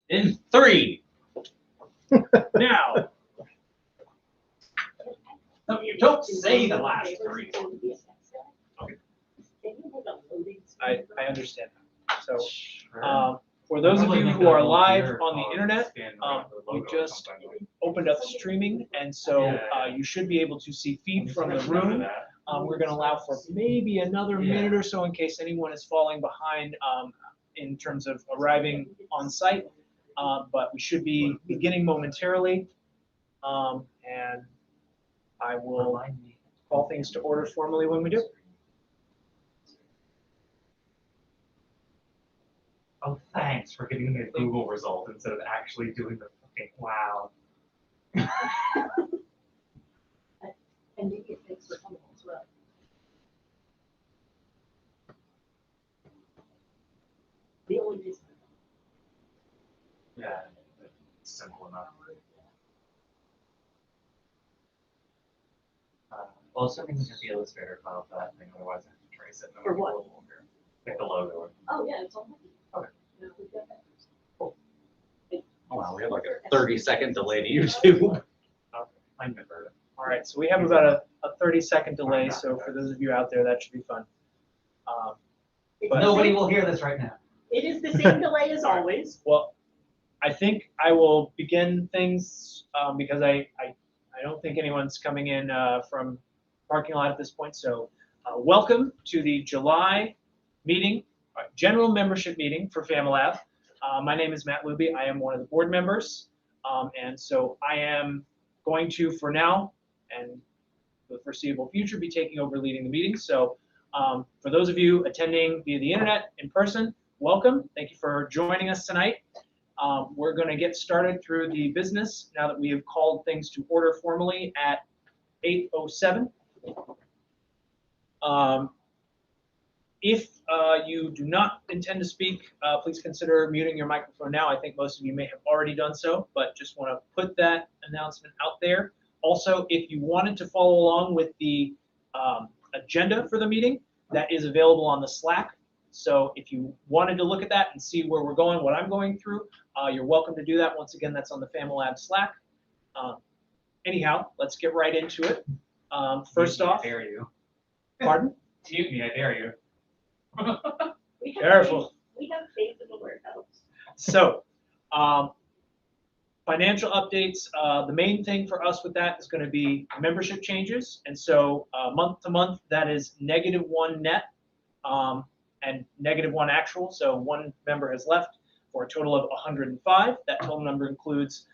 In 3. Now. No, you don't say the last 3. Okay. I understand that. So, for those of you who are live on the internet, we just opened up streaming, and so you should be able to see feed from the room. We're going to allow for maybe another minute or so in case anyone is falling behind in terms of arriving on site, but we should be beginning momentarily, and I will call things to order formally when we do. Oh, thanks for giving me a Google result instead of actually doing the fucking wow. And maybe it fits for someone as well. The only reason. Yeah, it's simple enough. Well, assuming we have the Illustrator file for that thing, otherwise I have to trace it. For what? Like the logo. Oh, yeah, it's on. Okay. Yeah, we've got that. Oh, wow, we have like a 30-second delay to YouTube. I remember it. All right, so we have about a 30-second delay, so for those of you out there, that should be fun. But Nobody will hear this right now. It is the same delay as always. Well, I think I will begin things because I don't think anyone's coming in from parking lot at this point. So welcome to the July meeting, general membership meeting for FamiLAB. My name is Matt Luby. I am one of the board members. And so I am going to, for now, and for the foreseeable future, be taking over leading the meeting. So for those of you attending via the internet in person, welcome. Thank you for joining us tonight. We're going to get started through the business now that we have called things to order formally at 8:07. If you do not intend to speak, please consider muting your microphone now. I think most of you may have already done so, but just want to put that announcement out there. Also, if you wanted to follow along with the agenda for the meeting, that is available on the Slack. So if you wanted to look at that and see where we're going, what I'm going through, you're welcome to do that. Once again, that's on the FamiLAB Slack. Anyhow, let's get right into it. First off, I dare you. Pardon? Mute me, I dare you. Careful. We have faith in the warehouse. So, financial updates. The main thing for us with that is going to be membership changes. And so month to month, that is -1 net and -1 actual. So one member has left for a total of 105. That total number includes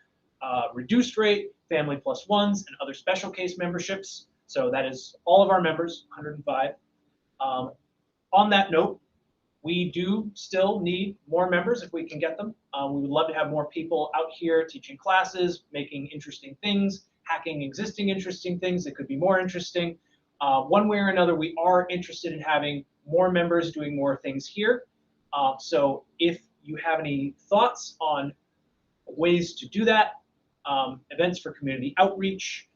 reduced rate, family plus ones, and other special case memberships. So that is all of our members, 105. On that note, we do still need more members if we can get them. We would love to have more people out here teaching classes, making interesting things, hacking existing interesting things that could be more interesting. One way or another, we are interested in having more members doing more things here. So if you have any thoughts on ways to do that, events for community outreach,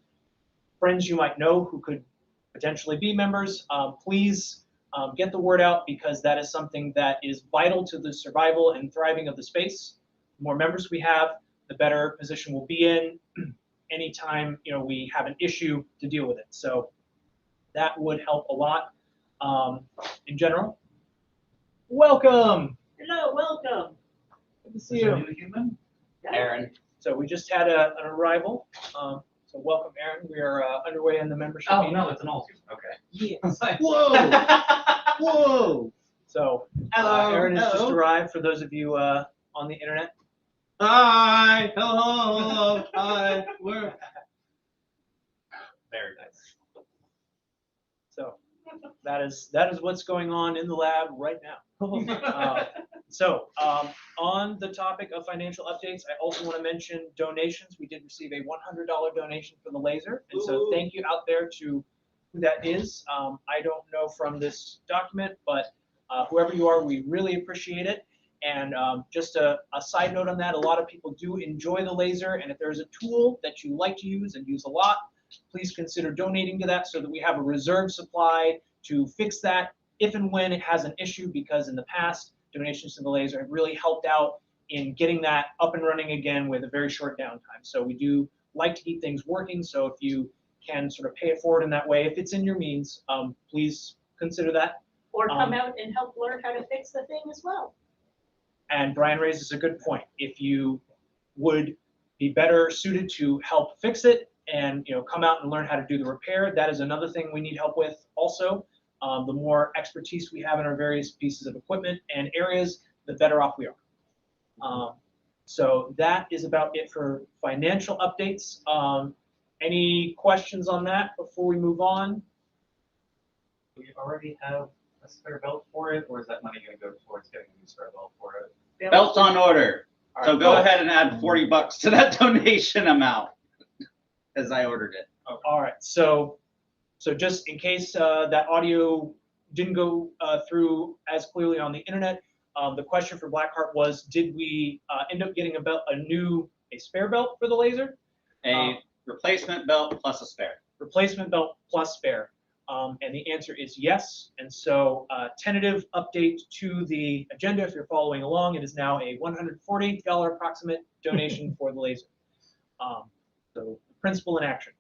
friends you might know who could potentially be members, please get the word out, because that is something that is vital to the survival and thriving of the space. The more members we have, the better position we'll be in anytime we have an issue to deal with it. So that would help a lot in general. Welcome. Hello, welcome. Good to see you. Aaron. So we just had an arrival. So welcome, Aaron. We are underway in the membership. Oh, meeting. no, it's an alt. Okay. Yes. Whoa! Whoa! So Hello. Aaron has just Hello. arrived. For those of you on the internet. Hi! Hello! Hi! We're... Very nice. So that is what's going on in the lab right now. So on the topic of financial updates, I also want to mention donations. We did receive a $100 donation for the laser, and so thank you out there to who that is. I don't know from this document, but whoever you are, we really appreciate it. And just a side note on that, a lot of people do enjoy the laser, and if there's a tool that you like to use and use a lot, please consider donating to that so that we have a reserve supply to fix that if and when it has an issue, because in the past, donations to the laser have really helped out in getting that up and running again with a very short downtime. So we do like to keep things working. So if you can sort of pay it forward in that way, if it's in your means, please consider that. Or come out and help learn how to fix the thing as well. And Brian raises a good point. If you would be better suited to help fix it and come out and learn how to do the repair, that is another thing we need help with also. The more expertise we have in our various pieces of equipment and areas, the better off we are. So that is about it for financial updates. Any questions on that before we move on? Do we already have a spare belt for it, or is that money going to go towards getting a new spare belt for it? Belt's on order. All So right, go cool. ahead and add $40 to that donation amount as I ordered it. All right, so just in case that audio didn't go through as clearly on the internet, the question for Blackheart was, did we end up getting a spare belt for the laser? A replacement belt plus a spare. Replacement belt plus spare. And the answer is yes. And so tentative update to the agenda, if you're following along, it is now a $140 approximate donation for the laser. So principle in action.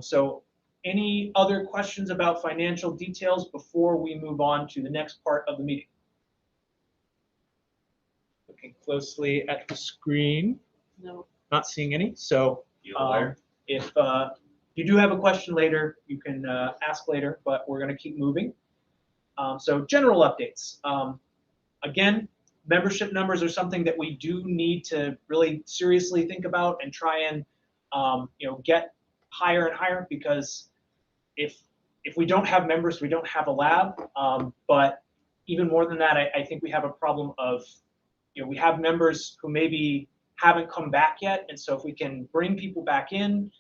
So any other questions about financial details before we move on to the next part of the meeting? Looking closely at the screen, No. not seeing any. So Bueller. if you do have a question later, you can ask later, but we're going to keep moving. So general updates. Again, membership numbers are something that we do need to really seriously think about and try and get higher and higher, because if we don't have members, we don't have a lab. But even more than that, I think we have a problem of we have members who maybe haven't come back yet, and so if we can bring people back in,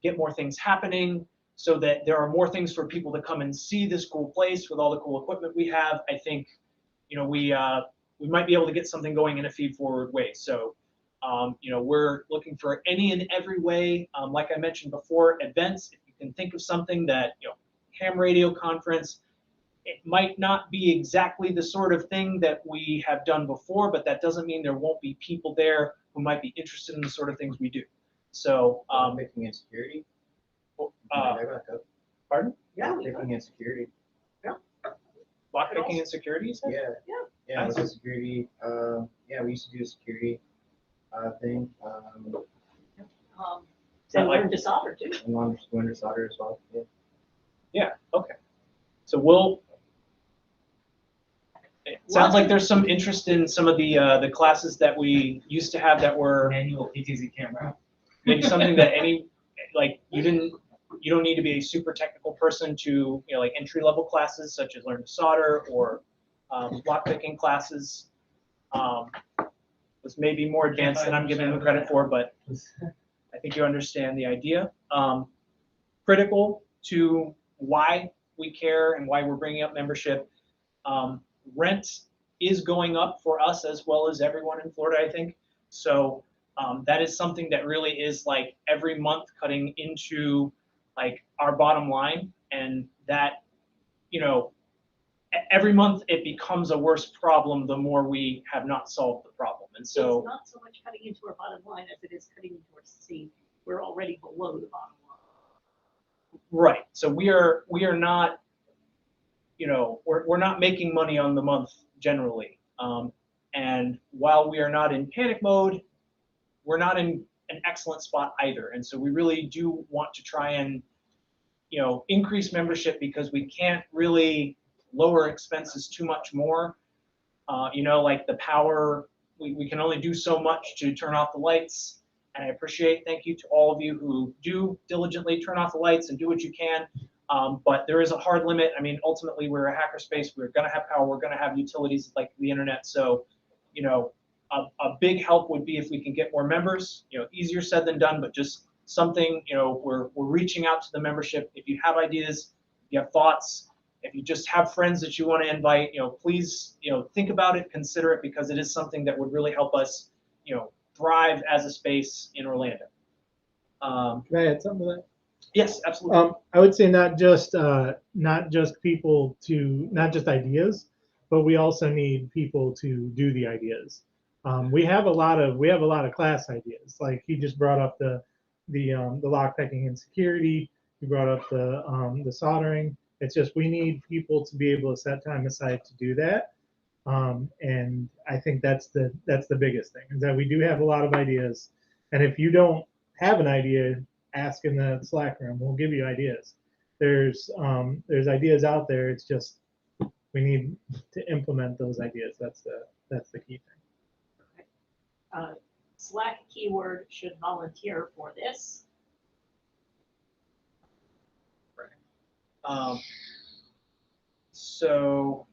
get more things happening so that there are more things for people to come and see this cool place with all the cool equipment we have, I think we might be able to get something going in a feed forward way. So we're looking for any and every way, like I mentioned before, events. If you can think of something that ham radio conference, it might not be exactly the sort of thing that we have done before, but that doesn't mean there won't be people there who might be interested in the sort of things we do. So picking in security. Pardon? Yeah. Picking in security. Lockpicking and security, you said? Yeah. Yeah. Yeah, Nice. with the security. Yeah, we used to do a security thing. that And like- learn to solder too. And winter solder as well. Yeah. Yeah, okay. So it sounds like there's some interest in some of the classes that we used to have that were Manual PTZ camera. maybe something that you don't need to be a super technical person to, like entry-level classes such as learn to solder or lockpicking classes. Was maybe more advanced than I'm giving them credit for, but I think you understand the idea. Critical to why we care and why we're bringing up membership. Rent is going up for us as well as everyone in Florida, I think. So that is something that really is like every month cutting into like our bottom line, and that, every month it becomes a worse problem the more we have not solved the problem. And so It's not so much cutting into our bottom line as it is cutting into our savings. We're already below the bottom line. right. So we are not, we're not making money on the month generally. And while we are not in panic mode, we're not in an excellent spot either. And so we really do want to try and, increase membership, because we can't really lower expenses too much more. Like the power, we can only do so much to turn off the lights. And I thank you to all of you who do diligently turn off the lights and do what you can. But there is a hard limit. I mean, ultimately, we're a hackerspace. We're going to have power. We're going to have utilities like the internet. So, a big help would be if we can get more members. Easier said than done, but just something. We're reaching out to the membership. If you have ideas, if you have thoughts, if you just have friends that you want to invite, please, think about it, consider it, because it is something that would really help us, thrive as a space in Orlando. Can I add something to that? Yes, absolutely. I would say not just people not just ideas, but we also need people to do the ideas. We have a lot of class ideas. Like he just brought up the lockpicking and security. He brought up the soldering. It's just we need people to be able to set time aside to do that. And I think that's the biggest thing, is that we do have a lot of ideas. And if you don't have an idea, ask in the Slack room. We'll give you ideas. There's ideas out there. It's just we need to implement those ideas. That's the key thing. Slack keyword should volunteer for this. So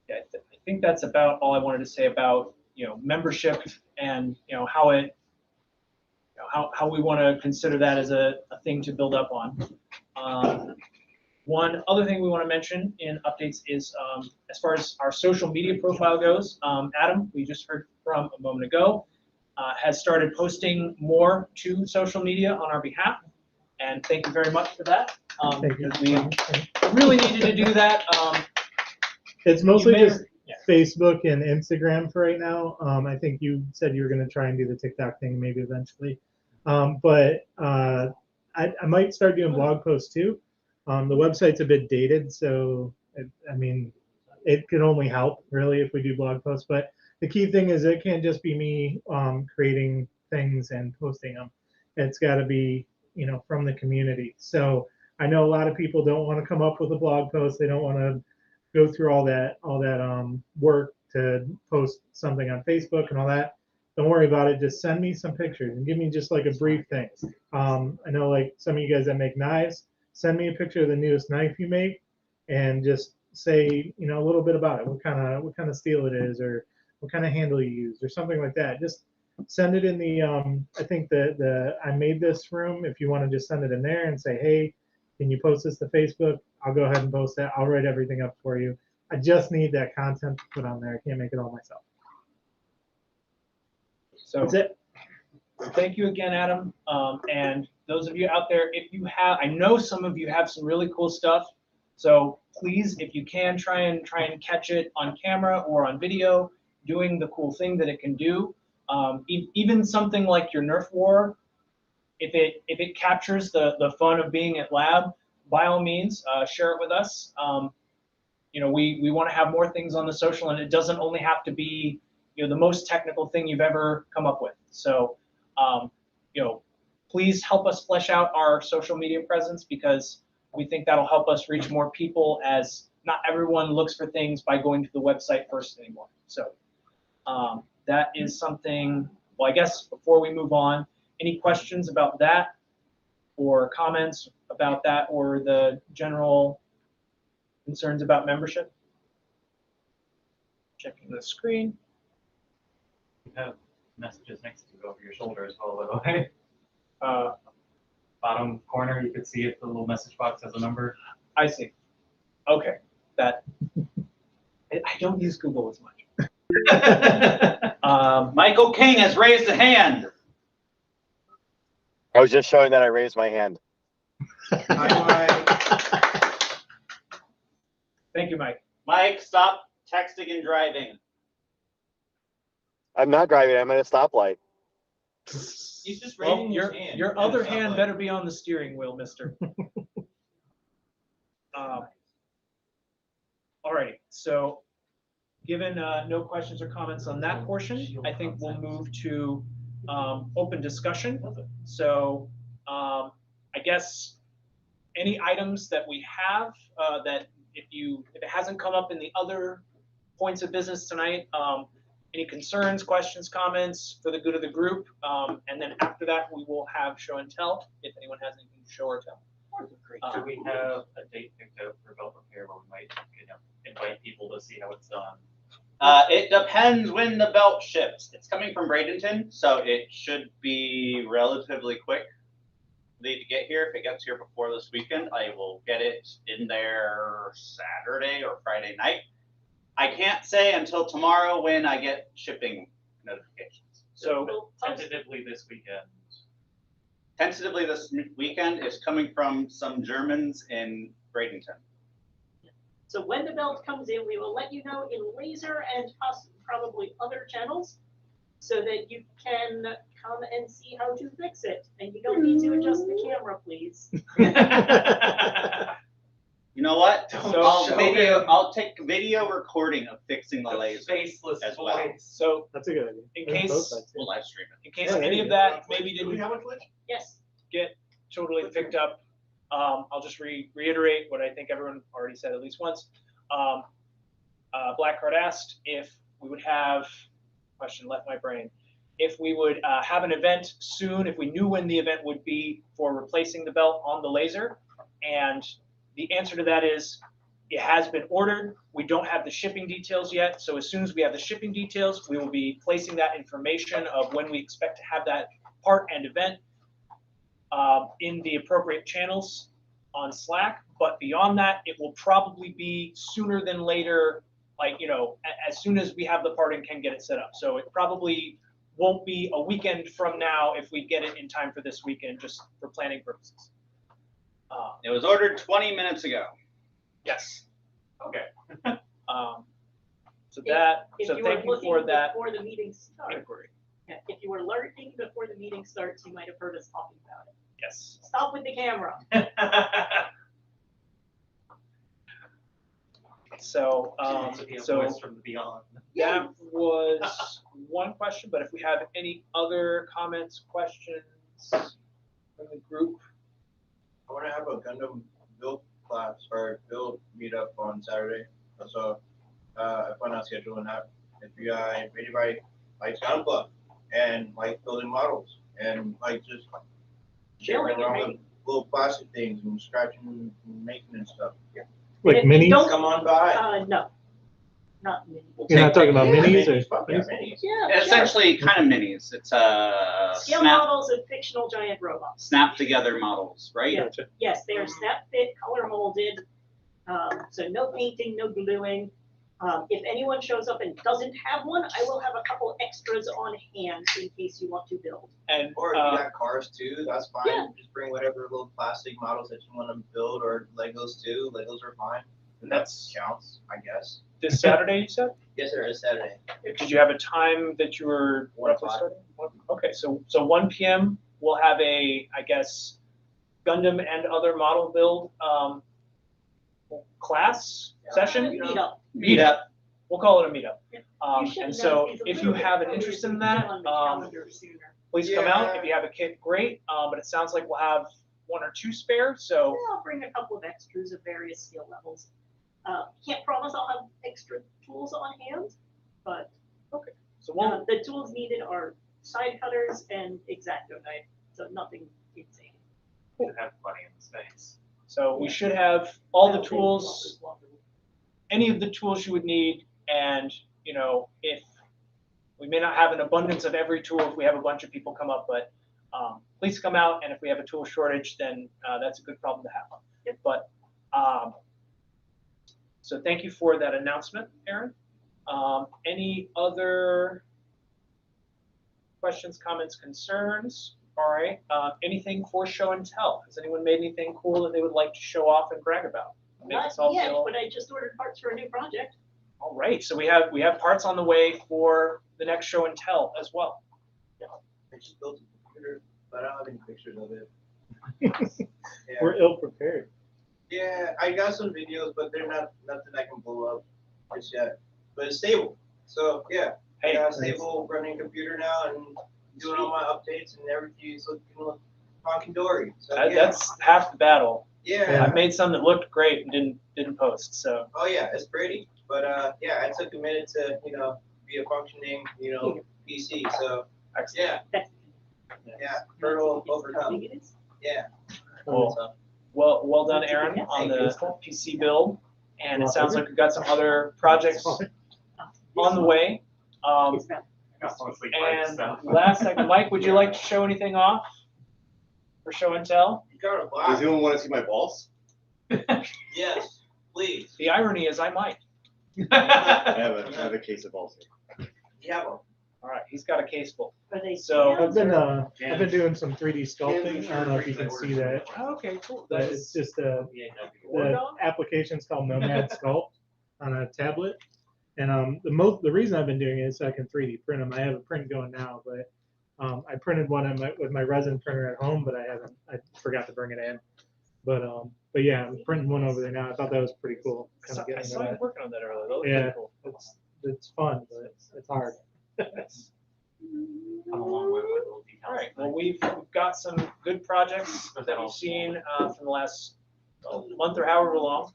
yeah, I think that's about all I wanted to say about membership and how it how we want to consider that as a thing to build up on. One other thing we want to mention in updates is as far as our social media profile goes, Adam, we just heard from a moment ago, has started posting more to social media on our behalf. And thank you very much for that. Thank you. We really needed to do that. It's mostly just yeah. Facebook and Instagram for right now. I think you said you were going to try and do the TikTok thing maybe eventually. But I might start doing blog posts too. The website's a bit dated, so it can only help really if we do blog posts. But the key thing is it can't just be me creating things and posting them. It's got to be from the community. So I know a lot of people don't want to come up with a blog post. They don't want to go through all that work to post something on Facebook and all that. Don't worry about it. Just send me some pictures and give me just like a brief thing. I know like some of you guys that make knives, send me a picture of the newest knife you make and just say, a little bit about it. What kind of steel it is, or what kind of handle you use, or something like that. Just send it in the I think the I made this room. If you want to just send it in there and say, hey, can you post this to Facebook? I'll go ahead and post that. I'll write everything up for you. I just need that content to put on there. I can't make it all myself. So That's it. thank you again, Adam. And those of you out there, if you have, I know some of you have some really cool stuff. So please, if you can, try and catch it on camera or on video, doing the cool thing that it can do. Even something like your Nerf war, if it captures the fun of being at lab, by all means, share it with us. We want to have more things on the social, and it doesn't only have to be the most technical thing you've ever come up with. So please help us flesh out our social media presence, because we think that'll help us reach more people, as not everyone looks for things by going to the website first anymore. So that is something. Well, I guess before we move on, any questions about that, or comments about that, or the general concerns about membership? Checking the screen. You have messages next to you over your shoulder as well, by the way. Bottom corner, you could see if the little message box has a number. I see. Okay, that I don't use Google as much. Michael King has raised a hand. I was just showing that I raised my hand. Thank you, Mike. Mike, stop texting and driving. I'm not driving. I'm at a stoplight. He's just Well, raising his hand. your other hand better be on the steering wheel, mister. Alrighty, so given no questions or comments on that portion, I think we'll move to open discussion. So I guess any items that we have that if it hasn't come up in the other points of business tonight, any concerns, questions, comments for the good of the group, and then after that we will have show and tell if anyone has anything to show or tell. Do we have a date picked out for belt repair where we might invite people to see how it's done? It depends when the belt ships. It's coming from Bradenton, so it should be relatively quick to get here. If it gets here before this weekend, I will get it in there Saturday or Friday night. I can't say until tomorrow when I get shipping notifications. So Tentatively this weekend. Tentatively this weekend is coming from some Germans in Bradenton. So when the belt comes in, we will let you know in laser and probably other channels so that you can come and see how to fix it. And you don't need to adjust the camera, please. You know what? Don't show him. I'll take video recording of fixing the laser Faceless as well. voice. So That's a good idea. In There's case- both sides, We'll yeah. live stream it. in case Yeah, there any you of go. that maybe Do we didn't have a Twitch? Yes. get totally picked up, I'll just reiterate what I think everyone already said at least once. Blackcard asked if we would have, question left my brain, if we would have an event soon, if we knew when the event would be for replacing the belt on the laser. And the answer to that is, it has been ordered. We don't have the shipping details yet. So as soon as we have the shipping details, we will be placing that information of when we expect to have that part and event in the appropriate channels on Slack. But beyond that, it will probably be sooner than later, like, you know, as soon as we have the part and can get it set up. So it probably won't be a weekend from now if we get it in time for this weekend, just for planning purposes. It was ordered 20 minutes ago. Yes. Okay. So that, If so you were thank you looking for that before the meeting starts, inquiry. if you were lurking before the meeting starts, you might have heard us talking about it. Yes. Stop with the camera. So, Sounds like a so voice from the beyond. that was one question, but if we have any other comments, questions from the group? I want to have a Gundam build class or build meetup on Saturday. So I plan on scheduling that. If you guys, if anybody likes Gun Club and like building models and like just Building sharing around and with little plastic things and scratching and making and stuff. Yeah. Like If you minis? don't- Come on by. No, not mini. You're not talking about Yeah, minis or? Fuck yeah, minis. Yeah, It's sure. essentially kind of minis. It's Scale snap models of fictional giant robots. together models, right? Yeah. Gotcha. Yes, they are snap fit, color molded, so no painting, no gluing. If anyone shows up and doesn't have one, I will have a couple extras on hand in case you want to build. And Or if you got cars too, that's fine. Yeah. Just bring whatever little plastic models that you want to build, or Legos too. Legos are fine. And That's- that counts, I guess. this Saturday, you said? Yes, sir. It's Saturday. Did you have a time that you were 1 roughly o'clock. starting? Okay, so 1 p.m. we'll have a, I guess, Gundam and other model build class session. Meetup. Meetup. We'll call it a meetup. Yeah. And so if you have an interest in that, please come out. If you have a kit, great. But it sounds like we'll have 1 or 2 spare. So I'll bring a couple of extras of various skill levels. Can't promise I'll have extra tools on hand, but so we'll the tools needed are side cutters and X-Acto knife, so nothing insane. Should have plenty in the space. so we should have all the tools, any of the tools you would need, and you know, if we may not have an abundance of every tool if we have a bunch of people come up, but please come out, and if we have a tool shortage, then that's a good problem to have. Yep. But so thank you for that announcement, Aaron. Any other questions, comments, concerns? All right. Anything for show and tell? Has anyone made anything cool that they would like to show off and brag about? Make Not us all yet, feel- but I just ordered parts for a new project. All right. So we have parts on the way for the next show and tell as well. I just built a computer, but I don't have any pictures of it. Yeah. We're ill prepared. Yeah, I got some videos, but they're not nothing I can blow up just yet. But it's stable. So yeah, I Hey, got a stable running computer now and doing all my updates and everything's looking honky dory. So yeah, that's half the battle. yeah. I've made some that looked great and didn't post. So Oh yeah, it's pretty. But yeah, I took a minute to be a functioning PC. So yeah, That's yeah, hurdle overcome. Yeah. Cool. So, well done, Aaron, on the PC build. And it sounds like we've got some other projects on the way. I got some sleep like And stuff. last second, Mike, would you like to show anything off for show and tell? you got a Does box. anyone want to see my balls? Yes, please. The irony is I might. I have a case of balls here. You have them. All right, he's got a case full. Are they So- cans I've been doing some 3D sculpting. I don't know if you can see that, Oh, okay, cool. but it's just the Oregon? application's called Nomad Sculpt on a tablet. And the reason I've been doing it is so I can 3D print them. I have a print going now, but I printed one with my resin printer at home, but I forgot to bring it in. But yeah, I'm printing one over there now. I thought that was pretty cool. I Kind saw, of getting I into saw you that. working on that earlier. That looked Yeah. pretty cool. It's fun, but it's hard. Come a long way with little details. All right, well, we've got some good projects that you've seen from the last month or however long.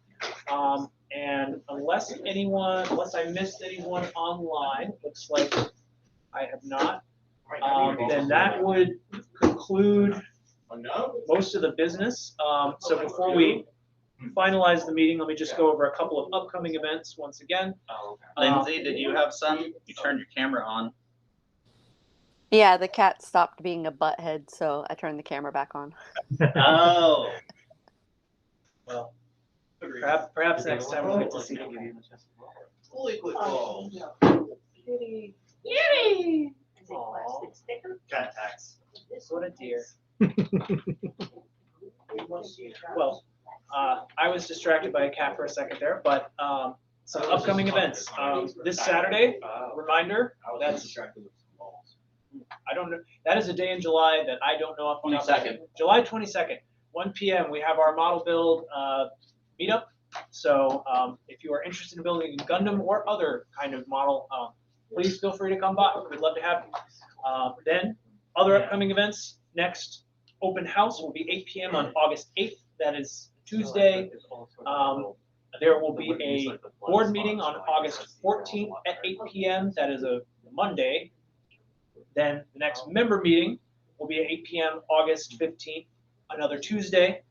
And unless I missed anyone online, looks like I have not, then that would conclude most of the business. So before we finalize the meeting, let me just go over a couple of upcoming events once again. Oh, okay. Lindsay, did you have some? You turned your camera on. Yeah, the cat stopped being a butthead, so I turned the camera back on. Oh. Well, perhaps next time we'll get to see you. Holy quick balls. Kitty. Yay! Is it Aw. plastic sticker? Cat tax. What a dear. Well, I was distracted by a cat for a second there, but some upcoming events. This Saturday, reminder, that's, distracted with some balls. I don't know, that is a day in July that I don't know off the top of my head. July 22nd, 1 p.m. We have our model build meetup. So if you are interested in building a Gundam or other kind of model, please feel free to come by. We'd love to have you. Then other upcoming events. Next open house will be 8 p.m. on August 8th. That is Tuesday. There will be a board meeting on August 14th at 8 p.m. That is a Monday. Then the next member meeting will be at 8 p.m. August 15th, another Tuesday.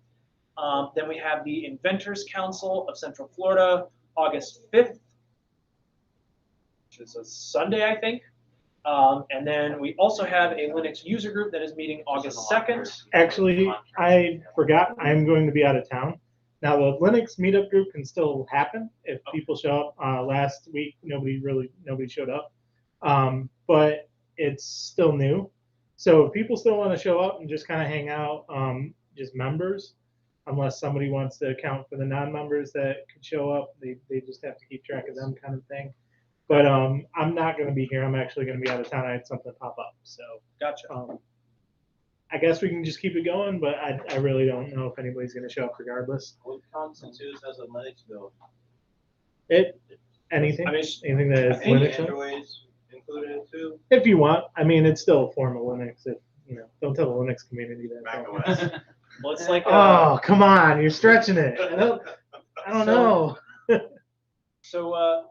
Then we have the Inventors Council of Central Florida, August 5th, which is a Sunday, I think. And then we also have a Linux user group that is meeting August 2nd. Actually, I forgot I'm going to be out of town. Now, the Linux meetup group can still happen if people show up. Last week, nobody showed up. But it's still new. So if people still want to show up and just kind of hang out, just members, unless somebody wants to account for the non-members that could show up, they just have to keep track of them kind of thing. But I'm not going to be here. I'm actually going to be out of town. I had something pop up. So Gotcha. I guess we can just keep it going, but I really don't know if anybody's going to show up regardless. What constitutes as a Linux build? Anything I mean, that is I think Linux. Androids included too? If you want, I mean, it's still a form of Linux. If don't tell the Linux community that. Mac don't. OS. well, it's like Oh, come on, you're stretching it. I don't know. So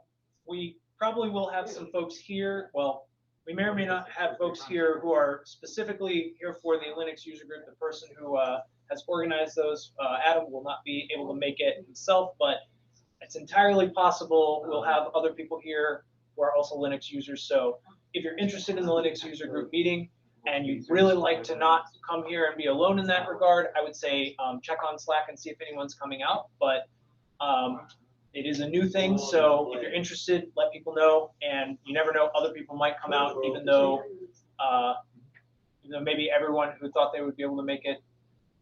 we probably will have some folks here. Well, we may or may not have folks here who are specifically here for the Linux user group. The person who has organized those, Adam, will not be able to make it himself, but it's entirely possible we'll have other people here who are also Linux users. So if you're interested in the Linux user group meeting and you'd really like to not come here and be alone in that regard, I would say check on Slack and see if anyone's coming out. But it is a new thing, so if you're interested, let people know. And you never know, other people might come out, even though maybe everyone who thought they would be able to make it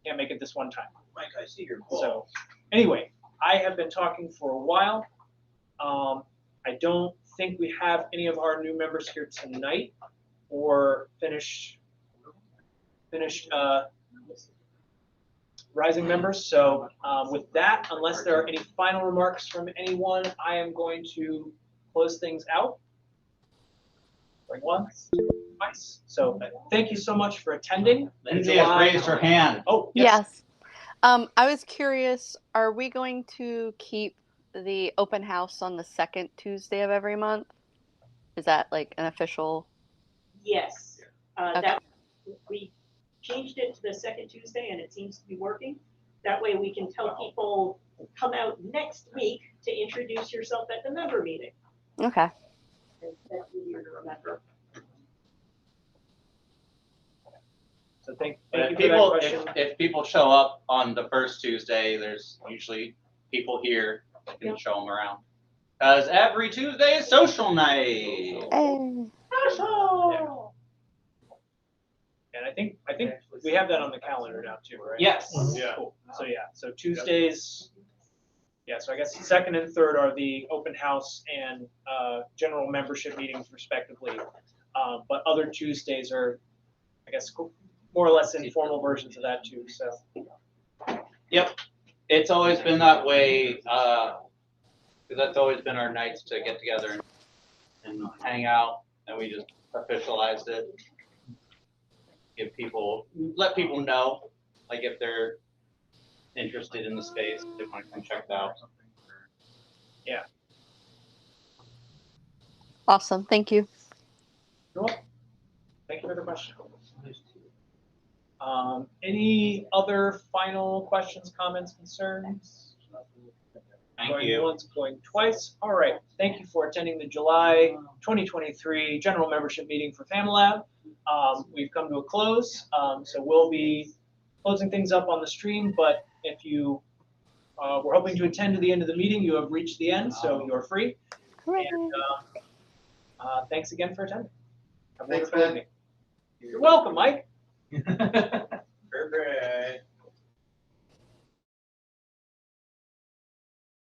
can't make it this one time. Mike, I see your ball. So anyway, I have been talking for a while. I don't think we have any of our new members here tonight or finished rising members. So with that, unless there are any final remarks from anyone, I am going to close things out. Going once, twice. So thank you so much for attending. Lindsay has raised her hand. Oh, yes. Yes. I was curious, are we going to keep the open house on the second Tuesday of every month? Is that like an official? Yes. Okay. That we changed it to the second Tuesday and it seems to be working. That way we can tell people, come out next week to introduce yourself at the member meeting. Okay. That's easier to remember. So thank But you if for that people, question. if people show up on the first Tuesday, there's usually people here that can show them around. Because every Tuesday is social night. Hey. Special. And I think we have that on the calendar now too, right? Yes. Yeah. Cool. So yeah, so Tuesdays, yeah, so I guess second and third are the open house and general membership meetings respectively. But other Tuesdays are, I guess, more or less informal versions of that too, so. Yep. It's always been that way, because that's always been our nights to get together and hang out, and we just officialized it. Let people know, like if they're interested in the space, they want to come check it out. Yeah. Awesome. Thank you. You're welcome. Thank you for the question. Any other final questions, comments, concerns? Thank Going you. once, going twice. All right. Thank you for attending the July 2023 general membership meeting for FamiLAB. We've come to a close, so we'll be closing things up on the stream. But if you were hoping to attend to the end of the meeting, you have reached the end, so you are free. Hooray. And thanks again for attending. Have a Thanks, wonderful man. evening. You're welcome, Mike.